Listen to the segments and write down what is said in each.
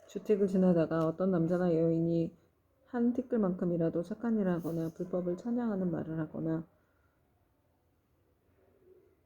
주택을 지나다가 어떤 남자나 여인이 한 티끌만큼이라도 착한 일을 하거나 불법을 찬양하는 말을 하거나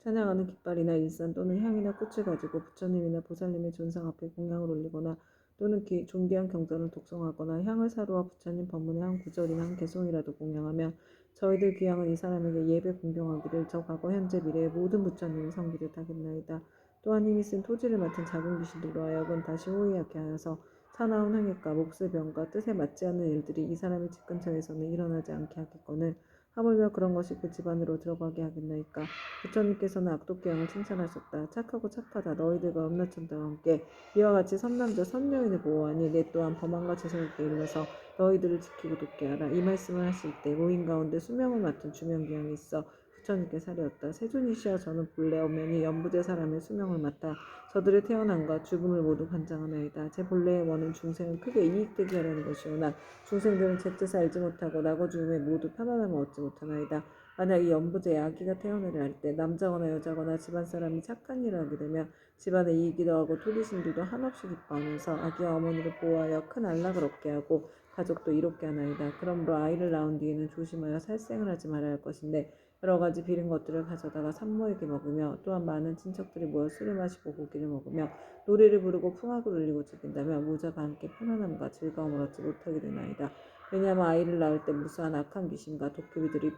찬양하는 깃발이나 일산 또는 향이나 꽃을 가지고 부처님이나 보살님의 존상 앞에 공양을 올리거나 또는 존귀한 경전을 독송하거나 향을 사루와 부처님 법문의 한 구절이나 한 개송이라도 공양하면 저희들 귀향은 이 사람에게 예배 공경하기를 저 과거 현재 미래의 모든 부처님을 섬기듯 하겠나이다. 또한 힘이 쓴 토지를 맡은 작은 귀신들로 하여금 다시 호의하게 하여서 사나운 행위과 몫의 병과 뜻에 맞지 않는 일들이 이 사람의 집 근처에서는 일어나지 않게 하겠거늘 하물며 그런 것이 그 집안으로 들어가게 하겠나이까. 부처님께서는 악독기양을 칭찬하셨다. 착하고 착하다. 너희들과 음란천대와 함께 이와 같이 선남자 선여인을 보호하니 내 또한 범한과 죄송하게 일러서 너희들을 지키고 돕게 하라. 이 말씀을 하실 때 모인 가운데 수명을 맡은 주명기양이 있어 부처님께 사려었다. 세존이시여 저는 본래 엄연히 연부제 사람의 수명을 맡아 저들의 태어남과 죽음을 모두 관장하나이다. 제 본래의 원은 중생을 크게 이익되게 하려는 것이오나 중생들은 제 뜻을 알지 못하고 낙오 죽음에 모두 편안함을 얻지 못하나이다. 만약 이 연부제의 아기가 태어나려 할 때 남자거나 여자거나 집안 사람이 착한 일을 하게 되면 집안에 이익이 더하고 토리신들도 한없이 기뻐하면서 아기와 어머니를 보호하여 큰 안락을 얻게 하고 가족도 이롭게 하나이다. 그러므로 아이를 낳은 뒤에는 조심하여 살생을 하지 말아야 할 것인데 여러 가지 비린 것들을 가져다가 산모에게 먹으며 또한 많은 친척들이 모여 술을 마시고 고기를 먹으며 노래를 부르고 풍악을 울리고 즐긴다면 모자가 함께 편안함과 즐거움을 얻지 못하게 되나이다. 왜냐하면 아이를 낳을 때 무수한 악한 귀신과 도깨비들이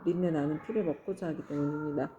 비린내 나는 피를 먹고자 하기 때문입니다.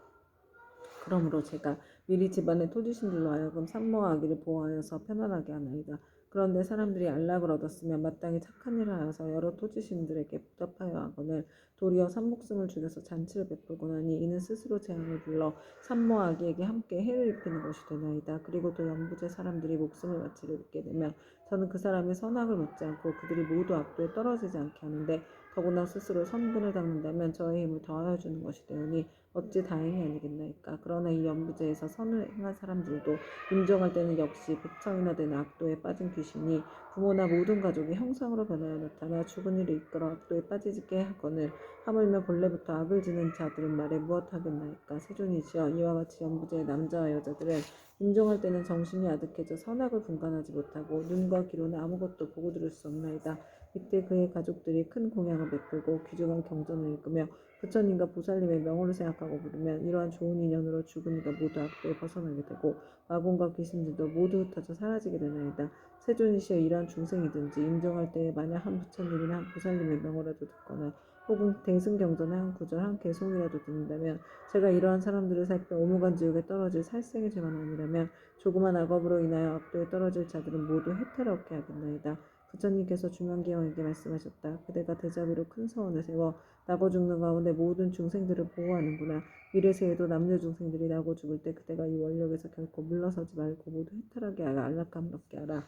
그러므로 제가 미리 집안의 토지신들로 하여금 산모와 아기를 보호하여서 편안하게 하나이다. 그런데 사람들이 안락을 얻었으면 마땅히 착한 일을 하여서 여러 토지신들에게 보답하여 하거늘 도리어 산목숨을 죽여서 잔치를 베풀고 나니 이는 스스로 재앙을 불러 산모와 아기에게 함께 해를 입히는 것이 되나이다. 그리고 또 연부제 사람들이 목숨을 마치려 있게 되면 저는 그 사람의 선악을 묻지 않고 그들이 모두 악도에 떨어지지 않게 하는데 더구나 스스로 선분을 닦는다면 저의 힘을 더하여 주는 것이 되오니 어찌 다행이 아니겠나이까. 그러나 이 연부제에서 선을 행한 사람들도 인정할 때는 역시 백청이나 되는 악도에 빠진 귀신이 부모나 모든 가족이 형상으로 변하여 나타나 죽은 이를 이끌어 악도에 빠지게 하거늘 하물며 본래부터 악을 지는 자들은 말에 무엇하겠나이까. 세존이시여 이와 같이 연부제의 남자와 여자들은 인정할 때는 정신이 아득해져 선악을 분간하지 못하고 눈과 귀로는 아무것도 보고 들을 수 없나이다. 이때 그의 가족들이 큰 공양을 베풀고 귀중한 경전을 읽으며 부처님과 보살님의 명호를 생각하고 부르면 이러한 좋은 인연으로 죽은 이가 모두 악도에 벗어나게 되고 마군과 귀신들도 모두 흩어져 사라지게 되나이다. 세존이시여 이러한 중생이든지 인정할 때에 만약 한 부처님이나 한 보살님의 명호라도 듣거나 혹은 대승경전의 한 구절 한 개송이라도 듣는다면 제가 이러한 사람들을 살펴 오무간 지옥에 떨어질 살생의 죄만 아니라면 조그만 악업으로 인하여 악도에 떨어질 자들은 모두 해탈을 얻게 하겠나이다. 부처님께서 중앙기왕에게 말씀하셨다. 그대가 대자비로 큰 서원을 세워 나고 죽는 가운데 모든 중생들을 보호하는구나. 미래세에도 남녀 중생들이 나고 죽을 때 그대가 이 원력에서 결코 물러서지 말고 모두 해탈하게 하여 안락함을 얻게 하라.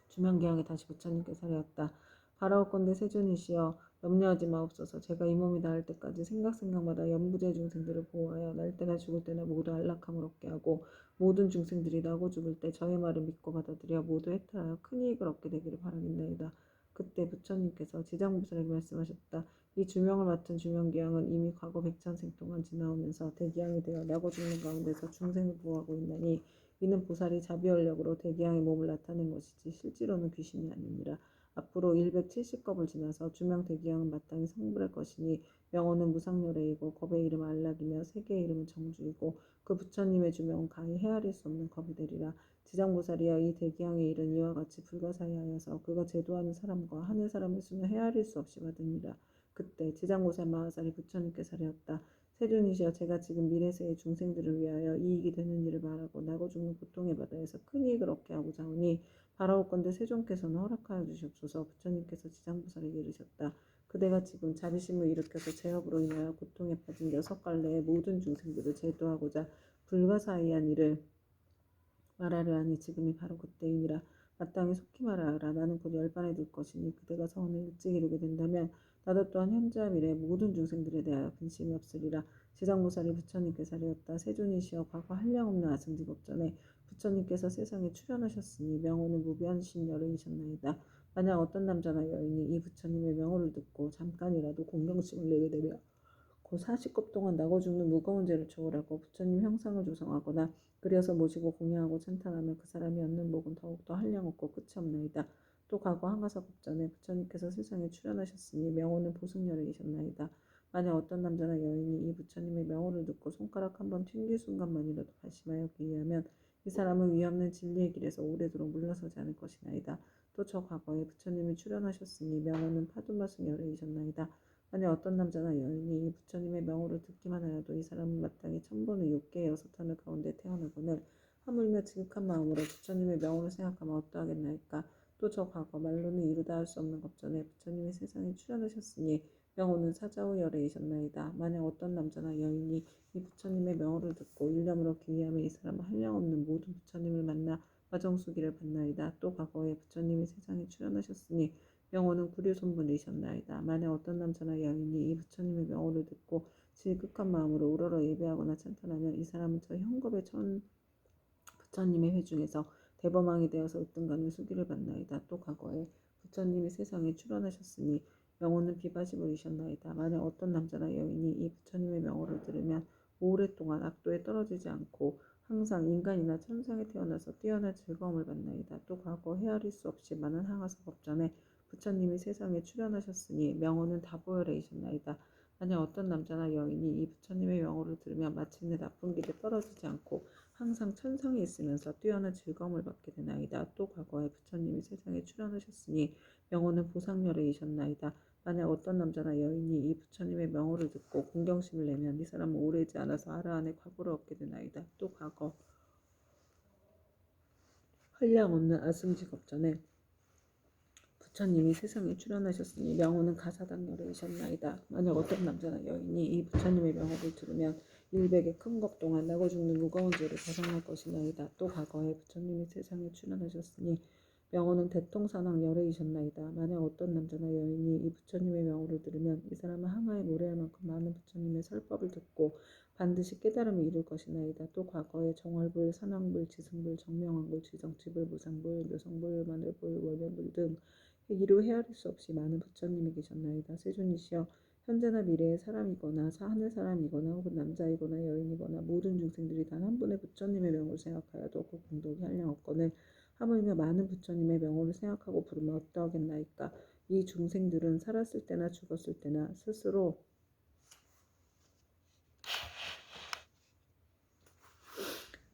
주명기왕에 다시 부처님께 사려왔다. 바라옵건대 세존이시여 염려하지 마옵소서. 제가 이 몸이 나을 때까지 생각마다 연부제 중생들을 보호하여 날 때나 죽을 때나 모두 안락함을 얻게 하고 모든 중생들이 나고 죽을 때 저의 말을 믿고 받아들여 모두 해탈하여 큰 이익을 얻게 되기를 바라겠나이다. 그때 부처님께서 지장부살에게 말씀하셨다. 이 주명을 맡은 주명기왕은 이미 과거 백천생 동안 지나오면서 대기양이 되어 나고 죽는 가운데서 중생을 보호하고 있나니 이는 보살이 자비원력으로 대기양의 몸을 나타낸 것이지 실제로는 귀신이 아니니라. 앞으로 170겁을 지나서 주명 대기양은 마땅히 성불할 것이니 명호는 무상열애이고 겁의 이름 안락이며 세계의 이름은 정주이고 그 부처님의 주명은 가히 헤아릴 수 없는 겁이 되리라. 지장보살이여 이 대기양의 일은 이와 같이 불가사의하여서 그가 제도하는 사람과 하는 사람의 수는 헤아릴 수 없이 받으니라. 그때 지장보살 마하살이 부처님께 사려었다. 세존이시여 제가 지금 미래세의 중생들을 위하여 이익이 되는 일을 말하고 나고 죽는 고통의 바다에서 큰 이익을 얻게 하고자 하오니 바라옵건대 세존께서는 허락하여 주시옵소서. 부처님께서 지장보살에게 이르셨다. 그대가 지금 자비심을 일으켜서 제업으로 인하여 고통에 빠진 6갈래의 모든 중생들을 제도하고자 불가사의한 일을 말하려 하니 지금이 바로 그때이니라. 마땅히 속히 말하라. 나는 곧 열반에 들 것이니 그대가 서원을 일찍 이루게 된다면 나도 또한 현재와 미래의 모든 중생들에 대하여 근심이 없으리라. 지장보살이 부처님께 사려었다. 세존이시여 과거 한량없는 아승지법전에 부처님께서 세상에 출현하셨으니 명호는 무변신 여인이셨나이다. 만약 어떤 남자나 여인이 이 부처님의 명호를 듣고 잠깐이라도 공경심을 내게 되며 않고 40급 동안 나고 죽는 무거운 죄를 초월하고 부처님 형상을 조성하거나 그려서 모시고 공양하고 찬탄하면 그 사람이 얻는 복은 더욱더 한량없고 끝이 없나이다. 또 과거 한가사급 전에 부처님께서 세상에 출현하셨으니 명호는 보승열애이셨나이다. 만약 어떤 남자나 여인이 이 부처님의 명호를 듣고 손가락 한번 튕길 순간만이라도 발심하여 귀의하면 이 사람은 위없는 진리의 길에서 오래도록 물러서지 않을 것이나이다. 또 저 과거에 부처님이 출현하셨으니 명호는 파두마승열애이셨나이다. 만약 어떤 남자나 여인이 이 부처님의 명호를 듣기만 하여도 이 사람은 마땅히 천번의 육계의 여섯 하늘 가운데 태어나거늘 하물며 지극한 마음으로 부처님의 명호를 생각하면 어떠하겠나이까. 또 저 과거 말로는 이루다 할 수 없는 겁전에 부처님이 세상에 출현하셨으니 명호는 사자후 열애이셨나이다. 만약 어떤 남자나 여인이 이 부처님의 명호를 듣고 일념으로 귀의하면 이 사람은 한량없는 모든 부처님을 만나 화정수기를 받나이다. 또 과거에 부처님이 세상에 출현하셨으니 명호는 구류손분이셨나이다. 만약 어떤 남자나 여인이 이 부처님의 명호를 듣고 지극한 마음으로 우러러 예배하거나 찬탄하면 이 사람은 저 현겁의 부처님의 회중에서 대범왕이 되어서 으뜸간을 수기를 받나이다. 또 과거에 부처님이 세상에 출현하셨으니 명호는 비바시불이셨나이다. 만약 어떤 남자나 여인이 이 부처님의 명호를 들으면 오랫동안 악도에 떨어지지 않고 항상 인간이나 천상에 태어나서 뛰어난 즐거움을 받나이다. 또 과거 헤아릴 수 없이 많은 항아사 법전에 부처님이 세상에 출현하셨으니 명호는 다보혈애이셨나이다. 만약 어떤 남자나 여인이 이 부처님의 명호를 들으면 마침내 나쁜 길에 떨어지지 않고 항상 천상에 있으면서 뛰어난 즐거움을 받게 되나이다. 또 과거에 부처님이 세상에 출현하셨으니 명호는 보상열애이셨나이다. 만약 어떤 남자나 여인이 이 부처님의 명호를 듣고 공경심을 내면 이 사람은 오래지 않아서 아라한의 과보를 얻게 되나이다. 또 과거 한량없는 아승직업전에 부처님이 세상에 출현하셨으니 명호는 가사당열애이셨나이다. 만약 어떤 남자나 여인이 이 부처님의 명호를 들으면 일백의 큰 겁 동안 나고 죽는 무거운 죄를 벗어날 것이나이다. 또 과거에 부처님이 세상에 출현하셨으니 명호는 대통산왕열애이셨나이다. 만약 어떤 남자나 여인이 이 부처님의 명호를 들으면 이 사람은 항아에 모래할 만큼 많은 부처님의 설법을 듣고 반드시 깨달음을 이룰 것이나이다. 또 과거에 정월불, 산왕불, 지승불, 정명왕불, 지정치불, 무상불, 묘성불, 마늘불, 월명불 등 이루 헤아릴 수 없이 많은 부처님이 계셨나이다. 세존이시여 현재나 미래의 사람이거나 하늘 사람이거나 혹은 남자이거나 여인이거나 모든 중생들이 단 한 분의 부처님의 명호를 생각하여도 그 공덕이 한량없거늘 하물며 많은 부처님의 명호를 생각하고 부르면 어떠하겠나이까. 이 중생들은 살았을 때나 죽었을 때나 스스로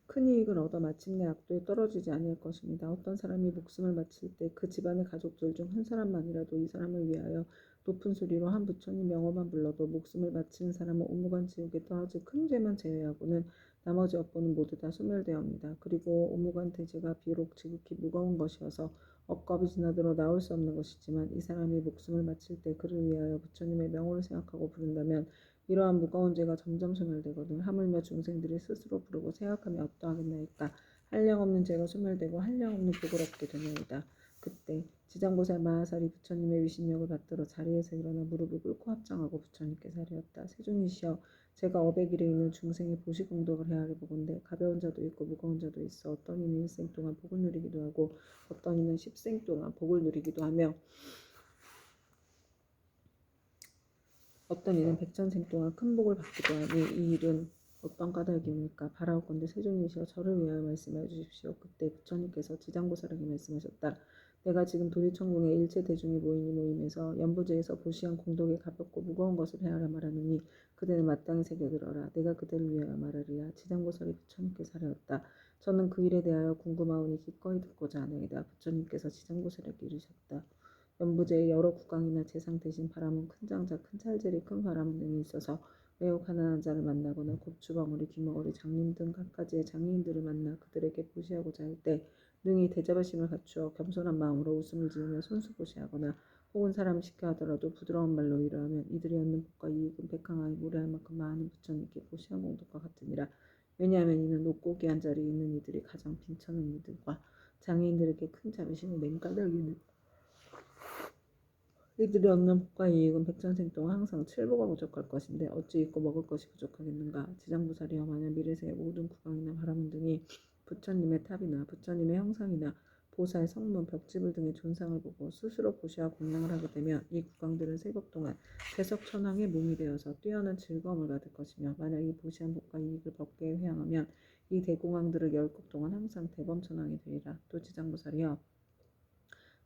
큰 이익을 얻어 마침내 악도에 떨어지지 않을 것입니다. 어떤 사람이 목숨을 마칠 때 그 집안의 가족들 중 한 사람만이라도 이 사람을 위하여 높은 소리로 한 부처님 명호만 불러도 목숨을 바치는 사람은 오무간 지옥에 떨어질 큰 죄만 제외하고는 나머지 업보는 모두 다 소멸되옵니다. 그리고 오무간 대죄가 비록 지극히 무거운 것이어서 억겁이 지나들어 나올 수 없는 것이지만 이 사람이 목숨을 마칠 때 그를 위하여 부처님의 명호를 생각하고 부른다면 이러한 무거운 죄가 점점 소멸되거든 하물며 중생들이 스스로 부르고 생각하며 어떠하겠나이까. 한량없는 죄가 소멸되고 한량없는 복을 얻게 되나이다. 그때 지장보살 마하사리 부처님의 위신력을 받들어 자리에서 일어나 무릎을 꿇고 합장하고 부처님께 사리었다. 세존이시여 제가 업의 길에 있는 중생의 보시공덕을 헤아려 보건대 가벼운 자도 있고 무거운 자도 있어 어떤 이는 일생 동안 복을 누리기도 하고 어떤 이는 10생 동안 복을 누리기도 하며 어떤 이는 백전생 동안 큰 복을 받기도 하니 이 일은 어떤 까닭입니까? 바라옵건대 세존이시여 저를 위하여 말씀하여 주십시오. 그때 부처님께서 지장보살에게 말씀하셨다. 내가 지금 도리천궁에 일체 대중이 모인 이 모임에서 연부제에서 보시한 공덕이 가볍고 무거운 것을 헤아려 말하느니 그대는 마땅히 새겨들어라. 내가 그대를 위하여 말하리라. 지장보살이 부처님께 사려었다. 저는 그 일에 대하여 궁금하오니 기꺼이 듣고자 하나이다. 부처님께서 지장보살에게 이르셨다. 연부제의 여러 국강이나 재상 대신 바람은 큰 장자, 큰 찰제리, 큰 바람은 등이 있어서 매우 가난한 자를 만나거나 곱주벙어리, 귀머거리, 장님 등 각가지의 장애인들을 만나 그들에게 보시하고자 할 때 능히 대자바심을 갖추어 겸손한 마음으로 웃음을 지으며 손수보시하거나 혹은 사람을 시켜 하더라도 부드러운 말로 위로하면 이들이 얻는 복과 이익은 백항아에 무례할 만큼 많은 부처님께 보시한 공덕과 같으니라. 왜냐하면 이는 높고 귀한 자리에 있는 이들이 가장 빈천한 이들과 장애인들에게 큰 자비심을 맹가닥이는 이들이 얻는 복과 이익은 백전생 동안 항상 칠보가 부족할 것인데 어찌 있고 먹을 것이 부족하겠는가. 지장보살이여 만약 미래세의 모든 국왕이나 바라문 등이 부처님의 탑이나 부처님의 형상이나 보살, 성문, 벽지불 등의 존상을 보고 스스로 보시와 공양을 하게 되면 이 국왕들은 세법 동안 대석천왕의 몸이 되어서 뛰어난 즐거움을 받을 것이며, 만약 이 보시한 복과 이익을 법계에 회항하면 이 대공왕들은 열국 동안 항상 대범천왕이 되리라. 또 지장보살이여,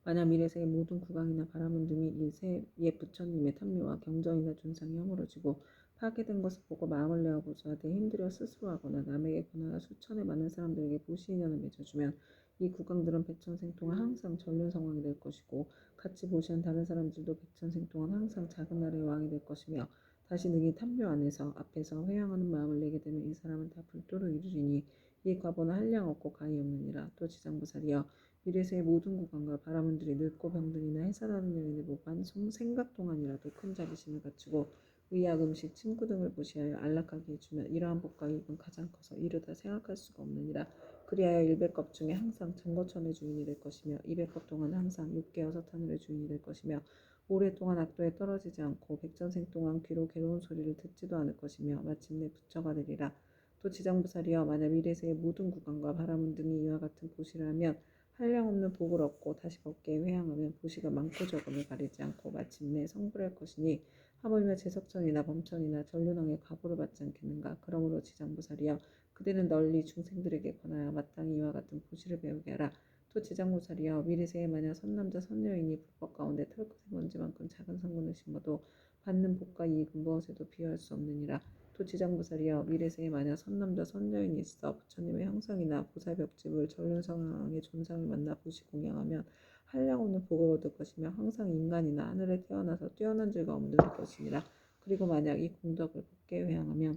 만약 미래세의 모든 국왕이나 바라문 등이 이 세의 부처님의 탐묘와 경전이나 존상이 허물어지고 파괴된 것을 보고 마음을 내어 보수하되 힘들여 스스로 하거나 남에게 권하여 수천의 많은 사람들에게 보시인연을 맺어주면 이 국왕들은 백천생 동안 항상 전륜성왕이 될 것이고, 같이 보시한 다른 사람들도 백천생 동안 항상 작은 나라의 왕이 될 것이며, 다시 능히 탐묘 안에서 앞에서 회양하는 마음을 내게 되면 이 사람은 다 불도를 이루리니 이 과보는 한량 없고 가히 없느니라. 또 지장보살이여, 미래세의 모든 국왕과 바라문들이 늙고 병든이나 해산하는 여인을 보고 생각 동안이라도 큰 자비심을 갖추고 의약, 음식, 침구 등을 보시하여 안락하게 해주면 이러한 복과 이익은 가장 커서 이르다 생각할 수가 없느니라. 그리하여 일백겁 중에 항상 정거천의 주인이 될 것이며, 이백겁 동안 항상 육계 여섯하늘의 주인이 될 것이며, 오랫동안 악도에 떨어지지 않고 백전생 동안 귀로 괴로운 소리를 듣지도 않을 것이며, 마침내 부처가 되리라. 또 지장보살이여, 만약 미래세의 모든 국왕과 바라문 등이 이와 같은 보시를 하면 한량없는 복을 얻고 다시 법계에 회항하면 보시가 많고 적음을 가리지 않고 마침내 성불할 것이니, 하물며 제석천이나 범천이나 전륜왕의 과보를 받지 않겠는가. 그러므로 지장보살이여, 그대는 널리 중생들에게 권하여 마땅히 이와 같은 보시를 배우게 하라. 또 지장보살이여, 미래세에 만약 선남자 선여인이 불법 가운데 털끝의 먼지만큼 작은 성문을 심어도 받는 복과 이익은 무엇에도 비교할 수 없느니라. 또 지장보살이여, 미래세에 만약 선남자 선여인이 있어 부처님의 형상이나 보살벽집을 전륜성왕의 존상을 만나 보시 공양하면 한량없는 복을 얻을 것이며, 항상 인간이나 하늘에 태어나서 뛰어난 즐거움을 누릴 것이니라. 그리고 만약 이 공덕을 법계에 회항하면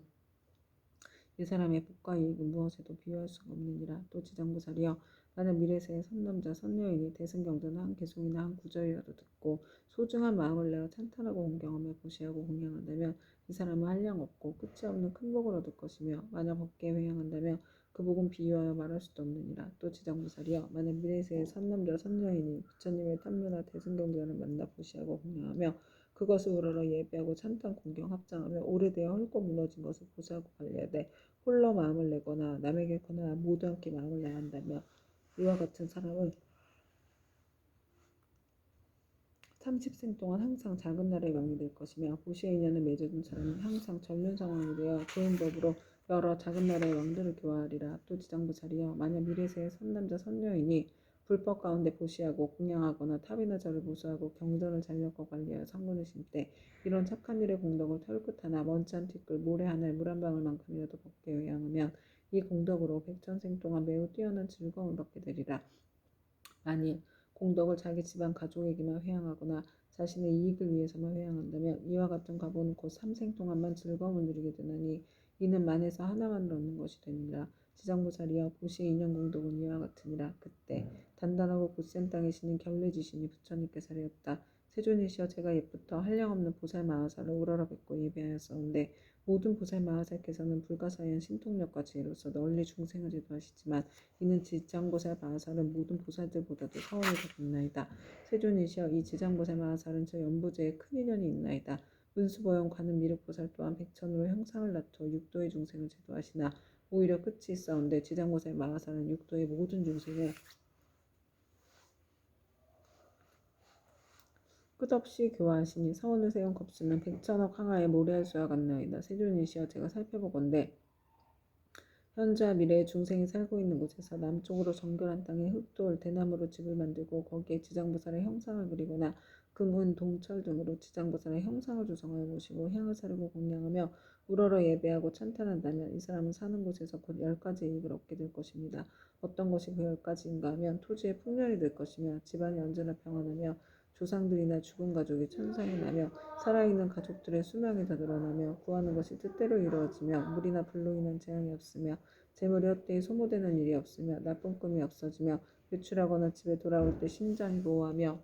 이 사람의 복과 이익은 무엇에도 비교할 수가 없느니라. 또 지장보살이여, 만약 미래세의 선남자 선여인이 대승경전을 한 개송이나 한 구절이라도 듣고 소중한 마음을 내어 찬탄하고 공경하며 보시하고 공양한다면 이 사람은 한량 없고 끝이 없는 큰 복을 얻을 것이며, 만약 법계에 회항한다면 그 복은 비유하여 말할 수도 없느니라. 또 지장보살이여, 만약 미래세의 선남자 선여인이 부처님의 탐묘나 대승경전을 만나 보시하고 공양하며 그것을 우러러 예배하고 찬탄 공경 합장하며 오래되어 헐고 무너진 것을 보수하고 관리하되 홀로 마음을 내거나 남에게 권하여 모두 함께 마음을 내야 한다며, 이와 같은 사람은 30생 동안 항상 작은 나라의 왕이 될 것이며, 보시의 인연을 맺어둔 사람은 항상 전륜성왕이 되어 좋은 법으로 여러 작은 나라의 왕들을 교화하리라. 또 지장보살이여, 만약 미래세의 선남자 선여인이 불법 가운데 보시하고 공양하거나 탑이나 절을 보수하고 경전을 잘력과 관리하여 성문을 심때 이런 착한 일의 공덕을 털끝 하나 먼지 한 티끌 모래 하나에 물 한 방울만큼이라도 법계에 회항하면 이 공덕으로 백천생 동안 매우 뛰어난 즐거움을 받게 되리라. 만일 공덕을 자기 집안 가족에게만 회항하거나 자신의 이익을 위해서만 회항한다면 이와 같은 과보는 곧 삼생 동안만 즐거움을 누리게 되나니 이는 만에서 하나만을 얻는 것이 되니라. 지장보살이여, 보시의 인연 공덕은 이와 같으니라. 그때 단단하고 굳센 땅에 시는 결례지신이 부처님께서 하였다. 세존이시여, 제가 옛부터 한량없는 보살 마하사를 우러러 뵙고 예배하였사온데 모든 보살 마하사께서는 불가사의한 신통력과 지혜로서 널리 중생을 제도하시지만 이는 지장보살 마하사는 모든 보살들보다도 사원이 더 깊나이다. 세존이시여, 이 지장보살 마하사는 저 연부제에 큰 인연이 있나이다. 문수보영 관음 미륵보살 또한 백천으로 형상을 낳고 육도의 중생을 제도하시나 오히려 끝이 있사온데 지장보살 마하사는 육도의 모든 중생을 끝없이 교화하시니 서원을 세운 겁수는 백천억 항아의 모래알 수와 같나이다. 세존이시여, 제가 살펴보건대 현재와 미래의 중생이 살고 있는 곳에서 남쪽으로 정결한 땅에 흙돌, 대나무로 집을 만들고 거기에 지장보살의 형상을 그리거나 금, 은, 동철 등으로 지장보살의 형상을 조성하여 모시고 향을 사르고 공양하며 우러러 예배하고 찬탄한다면 이 사람은 사는 곳에서 곧 10가지 이익을 얻게 될 것입니다. 어떤 것이 그 10가지인가 하면 토지의 풍년이 될 것이며, 집안이 언제나 평안하며, 조상들이나 죽은 가족이 천상이 나며, 살아있는 가족들의 수명이 더 늘어나며, 구하는 것이 뜻대로 이루어지며, 물이나 불로 인한 재앙이 없으며, 재물이 헛되이 소모되는 일이 없으며, 나쁜 꿈이 없어지며, 외출하거나 집에 돌아올 때 심장이 고호하며,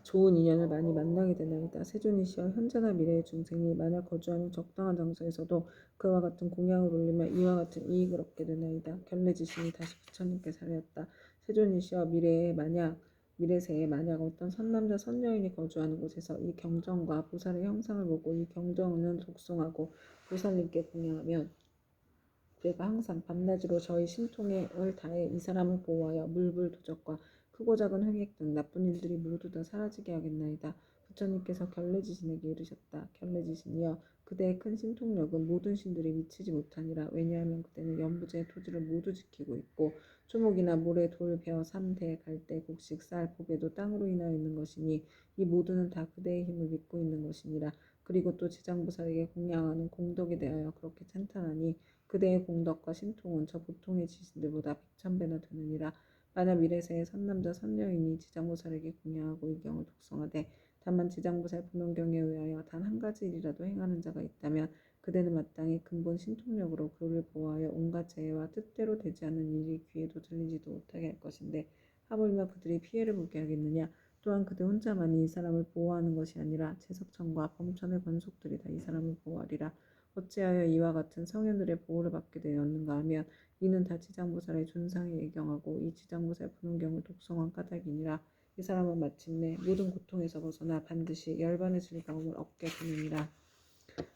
좋은 인연을 많이 만나게 되나이다. 세존이시여, 현재나 미래의 중생이 만약 거주하는 적당한 장소에서도 그와 같은 공양을 올리며 이와 같은 이익을 얻게 되나이다. 결례지신이 다시 부처님께서 하였다. 세존이시여, 미래세에 만약 어떤 선남자 선여인이 거주하는 곳에서 이 경전과 보살의 형상을 보고 이 경전을 독송하고 보살님께 공양하면 내가 항상 밤낮으로 저희 신통을 다해 이 사람을 보호하여 물불 도적과 크고 작은 횡액 등 나쁜 일들이 모두 다 사라지게 하겠나이다. 부처님께서 결례지신에게 이르셨다. 결례지신이여, 그대의 큰 신통력은 모든 신들이 미치지 못하니라. 왜냐하면 그대는 연부제의 토지를 모두 지키고 있고 초목이나 모래, 돌, 벼, 삼, 대, 갈대, 곡식, 쌀, 보배도 땅으로 인하여 있는 것이니 이 모두는 다 그대의 힘을 믿고 있는 것이니라. 그리고 또 지장보살에게 공양하는 공덕에 대하여 그렇게 찬탄하니 그대의 공덕과 신통은 저 보통의 지신들보다 백천배나 되느니라. 만약 미래세의 선남자 선녀인이 지장보살에게 공양하고 이 경을 독송하되 다만 지장보살 분원경에 의하여 단 한 가지 일이라도 행하는 자가 있다면 그대는 마땅히 근본 신통력으로 그를 보호하여 온갖 재해와 뜻대로 되지 않는 일이 귀에도 들리지도 못하게 할 것인데 하물며 그들이 피해를 보게 하겠느냐. 또한 그대 혼자만이 이 사람을 보호하는 것이 아니라 제석천과 범천의 권속들이 다 이 사람을 보호하리라. 어찌하여 이와 같은 성현들의 보호를 받게 되었는가 하면 이는 다 지장보살의 존상에 예경하고 이 지장보살 분원경을 독송한 까닭이니라. 이 사람은 마침내 모든 고통에서 벗어나 반드시 열반의 즐거움을 얻게 되느니라.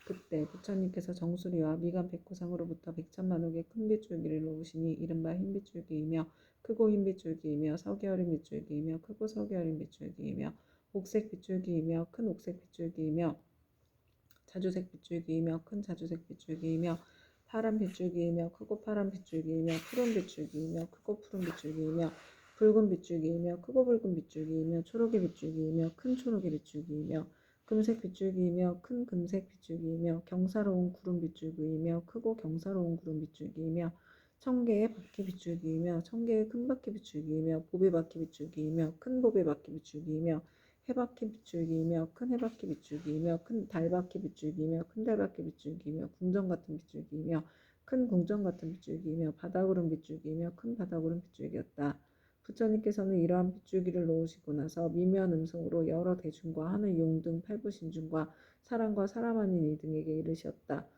그때 부처님께서 정수리와 미간 백호상으로부터 백천만옥의 큰 빗줄기를 놓으시니 이른바 흰빗줄기이며 크고 흰 빗줄기이며 서기 어린 빗줄기이며 크고 서기 어린 빗줄기이며 옥색 빗줄기이며 큰 옥색 빗줄기이며 자주색 빗줄기이며 큰 자주색 빗줄기이며 파란 빗줄기이며 크고 파란 빗줄기이며 푸른 빗줄기이며 크고 푸른 빗줄기이며 붉은 빗줄기이며 크고 붉은 빗줄기이며 초록의 빗줄기이며 큰 초록의 빗줄기이며 금색 빗줄기이며 큰 금색 빗줄기이며 경사로운 구름 빗줄기이며 크고 경사로운 구름 빗줄기이며 청개의 바퀴 빗줄기이며 청개의 큰 바퀴 빗줄기이며 보배 바퀴 빗줄기이며 큰 보배 바퀴 빗줄기이며 해바퀴 빗줄기이며 큰 해바퀴 빗줄기이며 큰 달바퀴 빗줄기이며 큰 달바퀴 빗줄기이며 궁정 같은 빗줄기이며 큰 궁정 같은 빗줄기이며 바다구름 빗줄기이며 큰 바다구름 빗줄기였다. 부처님께서는 이러한 빗줄기를 놓으시고 나서 미묘한 음성으로 여러 대중과 하늘 용 등 팔부신중과 사람과 사람 아닌 이 등에게 이르셨다.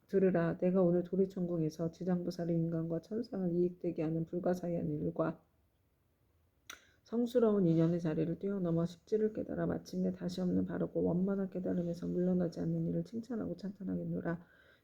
들으라, 내가 오늘 도리천궁에서 지장보살의 인간과 천상을 이익되게 하는 불가사의한 일과 성스러운 인연의 자리를 뛰어넘어 십지를 깨달아 마침내 다시 없는 바르고 원만한 깨달음에서 물러나지 않는 이를 칭찬하고 찬탄하겠노라.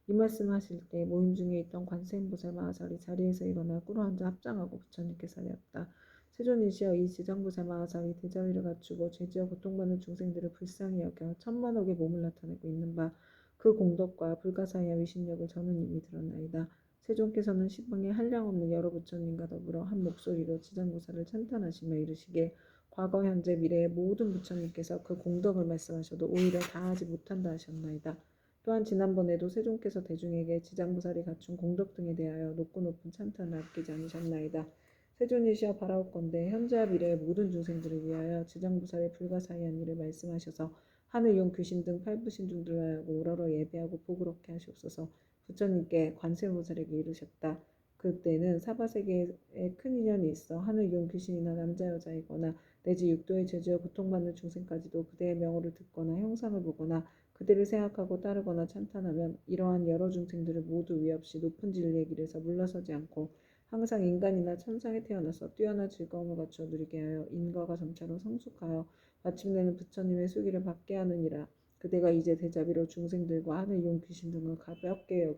이 말씀을 하실 때 모임 중에 있던 관세음보살 마하살이 자리에서 일어나 꿇어앉아 합장하고 부처님께 사리었다. 세존이시여, 이 지장보살 마하살이 대자비를 갖추고 죄지어 고통받는 중생들을 불쌍히 여겨 천만억의 몸을 나타내고 있는 바 그 공덕과 불가사의한 위신력을 저는 이미 들었나이다. 세존께서는 시방에 한량없는 여러 부처님과 더불어 한 목소리로 지장보살을 찬탄하시며 이르시길 과거 현재 미래의 모든 부처님께서 그 공덕을 말씀하셔도 오히려 다하지 못한다 하셨나이다. 또한 지난번에도 세존께서 대중에게 지장보살이 갖춘 공덕 등에 대하여 높고 높은 찬탄을 아끼지 않으셨나이다. 세존이시여, 바라옵건대 현재와 미래의 모든 중생들을 위하여 지장보살의 불가사의한 일을 말씀하셔서 하늘 용 귀신 등 팔부신중들을 하고 우러러 예배하고 복을 얻게 하시옵소서. 부처님께 관세음보살에게 이르셨다. 그때는 사바세계에 큰 인연이 있어 하늘 용 귀신이나 남자 여자이거나 내지 육도의 죄지어 고통받는 중생까지도 그대의 명호를 듣거나 형상을 보거나 그대를 생각하고 따르거나 찬탄하면 이러한 여러 중생들을 모두 위해 없이 높은 진리의 길에서 물러서지 않고 항상 인간이나 천상에 태어나서 뛰어난 즐거움을 갖추어 누리게 하여 인과가 점차로 성숙하여 마침내는 부처님의 수기를 받게 하느니라. 그대가 이제 대자비로 중생들과 하늘 용 귀신 등을 가엾게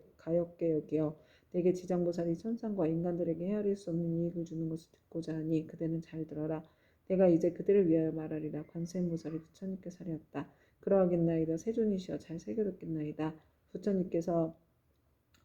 여기어 내게 지장보살이 천상과 인간들에게 헤아릴 수 없는 이익을 주는 것을 듣고자 하니 그대는 잘 들어라. 내가 이제 그대를 위하여 말하리라. 관세음보살이 부처님께 사리었다. 그러하겠나이다. 세존이시여, 잘 새겨듣겠나이다. 부처님께서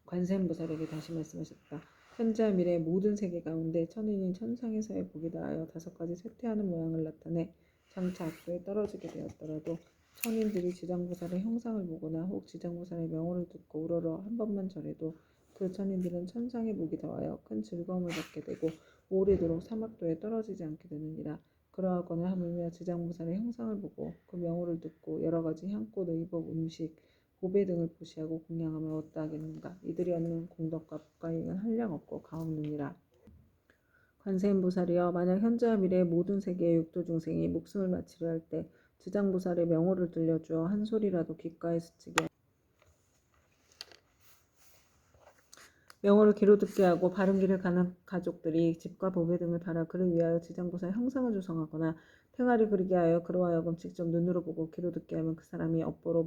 관세음보살에게 다시 말씀하셨다. 현재와 미래의 모든 세계 가운데 천인인 천상에서의 복이 다하여 5가지 쇠퇴하는 모양을 나타내 장차 악도에 떨어지게 되었더라도 천인들이 지장보살의 형상을 보거나 혹 지장보살의 명호를 듣고 우러러 한 번만 절해도 그 천인들은 천상의 복이 더하여 큰 즐거움을 받게 되고 오래도록 사막도에 떨어지지 않게 되느니라. 그러하거나 하물며 지장보살의 형상을 보고 그 명호를 듣고 여러 가지 향꽃, 의복, 음식, 보배 등을 보시하고 공양하면 어떠하겠는가. 이들이 얻는 공덕과 복과이익은 한량없고 가없느니라. 관세음보살이여, 만약 현재와 미래의 모든 세계의 육도 중생이 목숨을 마치려 할 때 지장보살의 명호를 들려주어 한 소리라도 귓가에 스치게 명호를 귀로 듣게 하고 바른 길을 가는 가족들이 집과 보배 등을 팔아 그를 위하여 지장보살 형상을 조성하거나 행하리 그리게 하여 그로 하여금 직접 눈으로 보고 귀로 듣게 하면 그 사람이 업보로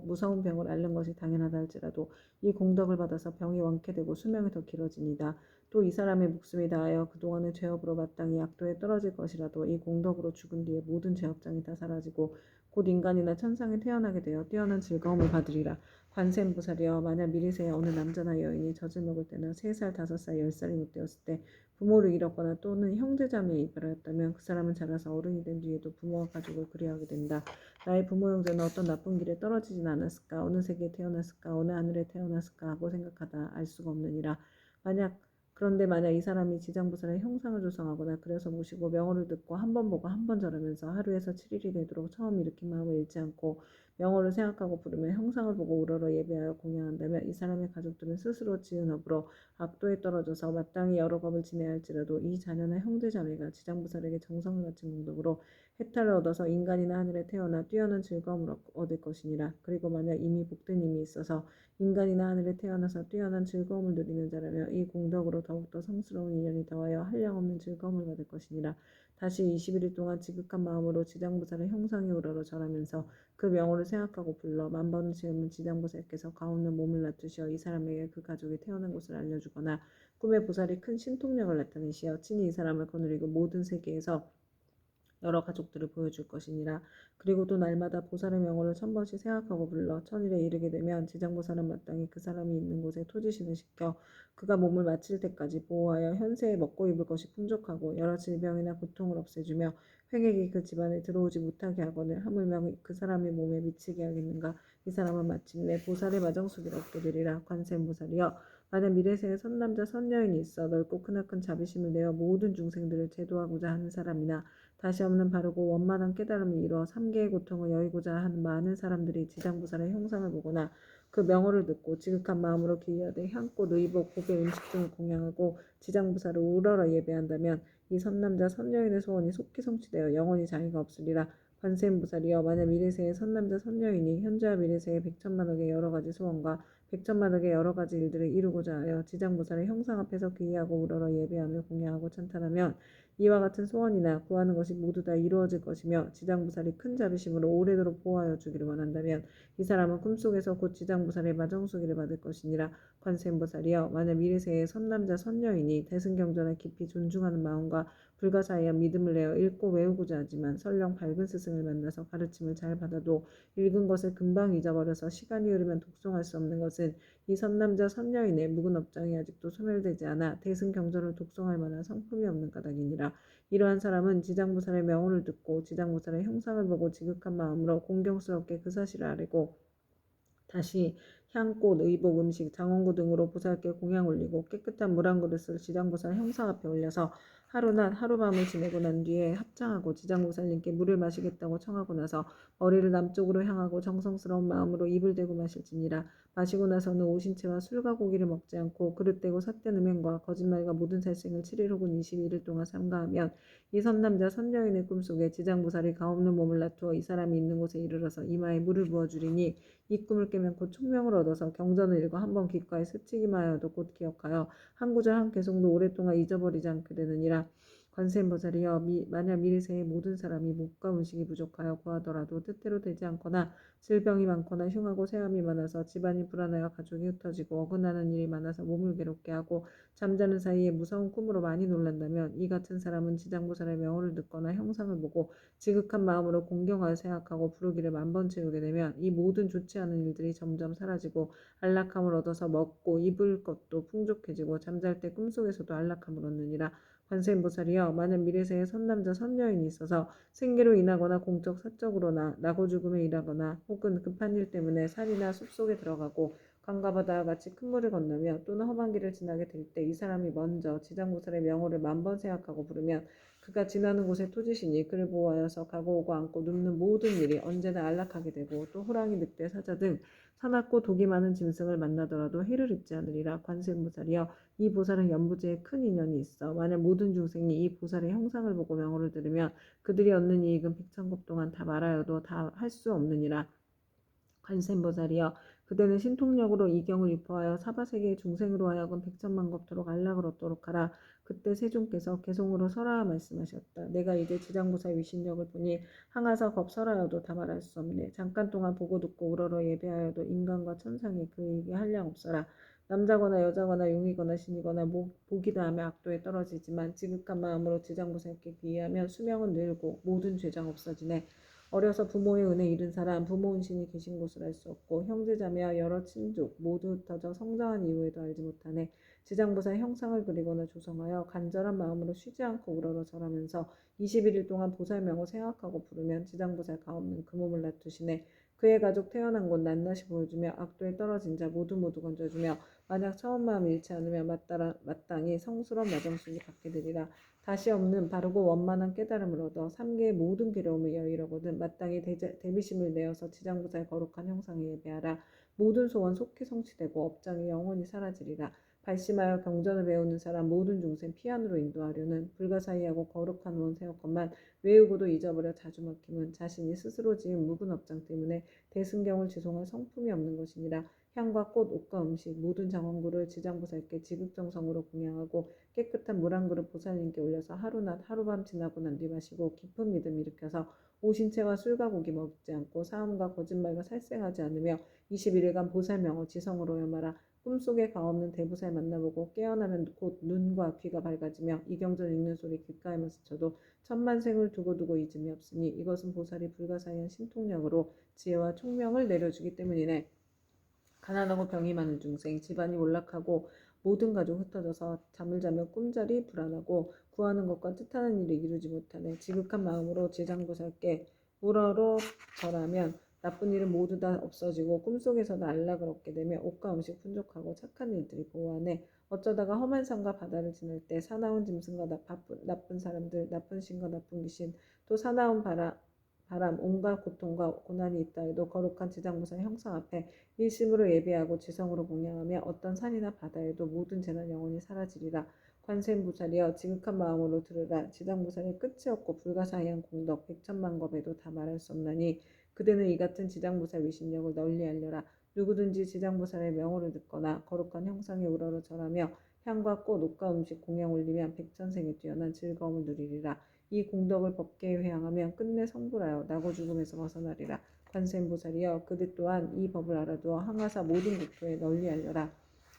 무서운 병을 앓는 것이 당연하다 할지라도 이 공덕을 받아서 병이 완쾌되고 수명이 더 길어지니다. 또 이 사람의 목숨이 다하여 그동안의 죄업으로 마땅히 약도에 떨어질 것이라도 이 공덕으로 죽은 뒤에 모든 죄업장이 다 사라지고 곧 인간이나 천상에 태어나게 되어 뛰어난 즐거움을 받으리라. 관세음보살이여, 만약 미리세에 어느 남자나 여인이 젖을 먹을 때나 3살, 5살, 10살이 못 되었을 때 부모를 잃었거나 또는 형제자매에 이별하였다면 그 사람은 자라서 어른이 된 뒤에도 부모와 가족을 그리워하게 된다. 나의 부모 형제는 어떤 나쁜 길에 떨어지진 않았을까, 어느 세계에 태어났을까, 어느 하늘에 태어났을까 하고 생각하다 알 수가 없느니라. 그런데 만약 이 사람이 지장보살의 형상을 조성하거나 그래서 모시고 명호를 듣고 한 번 보고 한 번 절하면서 하루에서 7일이 되도록 처음 일으킨 마음을 잃지 않고 명호를 생각하고 부르며 형상을 보고 우러러 예배하여 공양한다면 이 사람의 가족들은 스스로 지은 업으로 악도에 떨어져서 마땅히 여러 겁을 지내야 할지라도 이 자녀나 형제자매가 지장보살에게 정성을 바친 공덕으로 해탈을 얻어서 인간이나 하늘에 태어나 뛰어난 즐거움을 얻을 것이니라. 그리고 만약 이미 복된 힘이 있어서 인간이나 하늘에 태어나서 뛰어난 즐거움을 누리는 자라며 이 공덕으로 더욱더 성스러운 인연이 더하여 한량없는 즐거움을 받을 것이니라. 다시 21일 동안 지극한 마음으로 지장보살의 형상에 우러러 절하면서 그 명호를 생각하고 불러 만번을 지으면 지장보살께서 가없는 몸을 놔두시어 이 사람에게 그 가족이 태어난 곳을 알려주거나 꿈의 보살이 큰 신통력을 나타내시어 친히 이 사람을 거느리고 모든 세계에서 여러 가족들을 보여줄 것이니라. 그리고 또 날마다 보살의 명호를 1000번씩 생각하고 불러 천일에 이르게 되면 지장보살은 마땅히 그 사람이 있는 곳에 토지신을 시켜 그가 몸을 마칠 때까지 보호하여 현세에 먹고 입을 것이 풍족하고 여러 질병이나 고통을 없애주며 횡액이 그 집안에 들어오지 못하게 하거늘 하물며 그 사람의 몸에 미치게 하겠는가. 이 사람은 마침내 보살의 마정수기를 얻게 되리라. 관세음보살이여, 만약 미래세에 선남자 선여인이 있어 넓고 크나큰 자비심을 내어 모든 중생들을 제도하고자 하는 사람이나 다시 없는 바르고 원만한 깨달음을 이루어 3계의 고통을 여의고자 하는 많은 사람들이 지장보살의 형상을 보거나 그 명호를 듣고 지극한 마음으로 기여되 향꽃, 의복, 고배, 음식 등을 공양하고 지장보살을 우러러 예배한다면 이 선남자 선여인의 소원이 속히 성취되어 영원히 장애가 없으리라. 관세음보살이여, 만약 미래세의 선남자 선여인이 현재와 미래세의 백천만억의 여러 가지 소원과 백천만억의 여러 가지 일들을 이루고자 하여 지장보살의 형상 앞에서 귀의하고 우러러 예배하며 공양하고 찬탄하면 이와 같은 소원이나 구하는 것이 모두 다 이루어질 것이며 지장보살이 큰 자비심으로 오래도록 보호하여 주기를 원한다면 이 사람은 꿈속에서 곧 지장보살의 마정수기를 받을 것이니라. 관세음보살이여, 만약 미래세의 선남자 선여인이 대승경전을 깊이 존중하는 마음과 불가사의한 믿음을 내어 읽고 외우고자 하지만 설령 밝은 스승을 만나서 가르침을 잘 받아도 읽은 것을 금방 잊어버려서 시간이 흐르면 독송할 수 없는 것은 이 선남자 선여인의 묵은 업장이 아직도 소멸되지 않아 대승경전을 독송할 만한 성품이 없는 까닭이니라. 이러한 사람은 지장보살의 명호를 듣고 지장보살의 형상을 보고 지극한 마음으로 공경스럽게 그 사실을 아뢰고 다시 향꽃, 의복, 음식, 장원구 등으로 보살께 공양 올리고 깨끗한 물 한 그릇을 지장보살 형상 앞에 올려서 하루낮 하루밤을 지내고 난 뒤에 합장하고 지장보살님께 물을 마시겠다고 청하고 나서 머리를 남쪽으로 향하고 정성스러운 마음으로 입을 대고 마실지니라. 마시고 나서는 오신채와 술과 고기를 먹지 않고 그릇되고 삿된 음행과 거짓말과 모든 살생을 7일 혹은 21일 동안 삼가하면 이 선남자 선여인의 꿈속에 지장보살이 가없는 몸을 놔두어 이 사람이 있는 곳에 이르러서 이마에 물을 부어주리니 이 꿈을 깨면 곧 총명을 얻어서 경전을 읽어 한번 귓가에 스치기만 하여도 곧 기억하여 한 구절 한 개송도 오랫동안 잊어버리지 않게 되느니라. 관세음보살이여, 만약 미래세의 모든 사람이 목과 음식이 부족하여 구하더라도 뜻대로 되지 않거나 질병이 많거나 흉하고 세함이 많아서 집안이 불안하여 가족이 흩어지고 어긋나는 일이 많아서 몸을 괴롭게 하고 잠자는 사이에 무서운 꿈으로 많이 놀란다면 이 같은 사람은 지장보살의 명호를 듣거나 형상을 보고 지극한 마음으로 공경하여 생각하고 부르기를 만번 채우게 되면 이 모든 좋지 않은 일들이 점점 사라지고 안락함을 얻어서 먹고 입을 것도 풍족해지고 잠잘 때 꿈속에서도 안락함을 얻느니라. 관세음보살이여, 만약 미래세에 선남자 선여인이 있어서 생계로 인하거나 공적 사적으로나 나고 죽음에 일하거나 혹은 급한 일 때문에 산이나 숲속에 들어가고 강과 바다와 같이 큰 물을 건너며 또는 험한 길을 지나게 될 때 이 사람이 먼저 지장보살의 명호를 만번 생각하고 부르면 그가 지나는 곳에 토지시니 그를 보호하여서 가고 오고 앉고 눕는 모든 일이 언제나 안락하게 되고 또 호랑이, 늑대, 사자 등 사납고 독이 많은 짐승을 만나더라도 해를 입지 않으리라. 관세음보살이여, 이 보살은 연부지에 큰 인연이 있어 만약 모든 중생이 이 보살의 형상을 보고 명호를 들으면 그들이 얻는 이익은 백천급 동안 다 말하여도 다 할 수 없느니라. 관세음보살이여, 그대는 신통력으로 이경을 유포하여 사바세계의 중생으로 하여금 백천만겁토록 안락을 얻도록 하라. 그때 세존께서 개송으로 설하여 말씀하셨다. 내가 이제 지장보살 위신력을 보니 항아사 겁설하여도 다 말할 수 없네. 잠깐 동안 보고 듣고 우러러 예배하여도 인간과 천상이 그에게 한량 없어라. 남자거나 여자거나 용이거나 신이거나 복이 다하며 악도에 떨어지지만 지극한 마음으로 지장보살께 귀의하면 수명은 늘고 모든 죄장 없어지네. 어려서 부모의 은혜 잃은 사람, 부모 은신이 계신 곳을 알 수 없고 형제자매와 여러 친족 모두 흩어져 성장한 이후에도 알지 못하네. 지장보살 형상을 그리거나 조성하여 간절한 마음으로 쉬지 않고 우러러 절하면서 21일 동안 보살명을 생각하고 부르면 지장보살 가없는 그 몸을 놔두시네. 그의 가족 태어난 곳 낱낱이 보여주며 악도에 떨어진 자 모두 건져주며 만약 처음 마음 잃지 않으며 마땅히 성스러운 마정순이 받게 되리라. 다시 없는 바르고 원만한 깨달음을 얻어 삼계의 모든 괴로움을 여의려거든 마땅히 대비심을 내어서 지장보살 거룩한 형상에 예배하라. 모든 소원 속히 성취되고 업장이 영원히 사라지리라. 발심하여 경전을 배우는 사람 모든 중생 피안으로 인도하려는 불가사의하고 거룩한 원 세웠건만 외우고도 잊어버려 자주 막힘은 자신이 스스로 지은 묵은 업장 때문에 대승경을 지송할 성품이 없는 것이니라. 향과 꽃, 옷과 음식, 모든 장원구를 지장보살께 지극정성으로 공양하고 깨끗한 물 한 그릇 보살님께 올려서 하루낮 하룻밤 지나고 난 뒤 마시고 깊은 믿음 일으켜서 오신채와 술과 고기 먹지 않고 사음과 거짓말과 살생하지 않으며 21일간 보살명을 지성으로 염하라. 꿈속에 가없는 대보살 만나보고 깨어나면 곧 눈과 귀가 밝아지며 이경전 읽는 소리 귓가에만 스쳐도 천만생을 두고두고 잊음이 없으니 이것은 보살이 불가사의한 신통력으로 지혜와 총명을 내려주기 때문이네. 가난하고 병이 많은 중생, 집안이 몰락하고 모든 가족 흩어져서 잠을 자며 꿈자리 불안하고 구하는 것과 뜻하는 일을 이루지 못하네. 지극한 마음으로 지장보살께 우러러 절하면 나쁜 일은 모두 다 없어지고 꿈속에서도 안락을 얻게 되며 옷과 음식 풍족하고 착한 일들이 보호하네. 어쩌다가 험한 산과 바다를 지날 때 사나운 짐승과 나쁜 사람들, 나쁜 신과 나쁜 귀신, 또 사나운 바람, 온갖 고통과 고난이 있다 해도 거룩한 지장보살 형상 앞에 일심으로 예배하고 지성으로 공양하며 어떤 산이나 바다에도 모든 재난 영원히 사라지리라. 관세음보살이여 지극한 마음으로 들으라. 지장보살의 끝이 없고 불가사의한 공덕 백천만겁에도 다 말할 수 없나니 그대는 이 같은 지장보살 위신력을 널리 알려라. 누구든지 지장보살의 명호를 듣거나 거룩한 형상에 우러러 절하며 향과 꽃, 옷과 음식 공양 올리면 백천생에 뛰어난 즐거움을 누리리라. 이 공덕을 법계에 회항하면 끝내 성불하여 나고 죽음에서 벗어나리라. 관세음보살이여 그대 또한 이 법을 알아두어 항아사 모든 국토에 널리 알려라.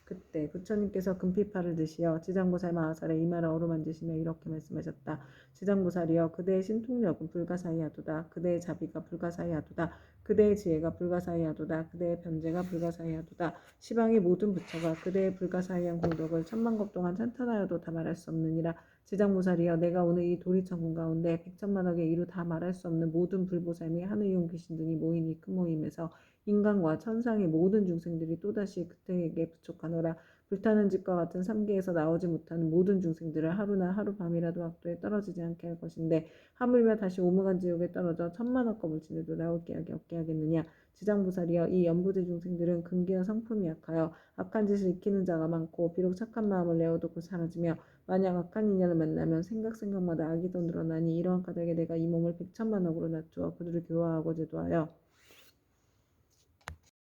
그때 부처님께서 금피파를 드시어 지장보살 마하살의 이마를 어루만지시며 이렇게 말씀하셨다. 지장보살이여 그대의 신통력은 불가사의하도다. 그대의 자비가 불가사의하도다. 그대의 지혜가 불가사의하도다. 그대의 변제가 불가사의하도다. 시방의 모든 부처가 그대의 불가사의한 공덕을 천만겁 동안 찬탄하여도 다 말할 수 없느니라. 지장보살이여 내가 오늘 이 도리천궁 가운데 백천만억의 이루 다 말할 수 없는 모든 불보살 및 하늘용 귀신 등이 모인 이 큰 모임에서 인간과 천상의 모든 중생들이 또다시 그때에게 부족하노라. 불타는 집과 같은 삼계에서 나오지 못하는 모든 중생들을 하루나 하루밤이라도 악도에 떨어지지 않게 할 것인데 하물며 다시 오무간 지옥에 떨어져 천만억 겁을 지내도 나올 기약이 없게 하겠느냐. 지장보살이여 이 연부대 중생들은 근기와 성품이 약하여 악한 짓을 익히는 자가 많고 비록 착한 마음을 내어도 곧 사라지며 만약 악한 인연을 만나면 생각마다 악이 더 늘어나니 이러한 까닭에 내가 이 몸을 백천만억으로 낮추어 그들을 교화하고 제도하여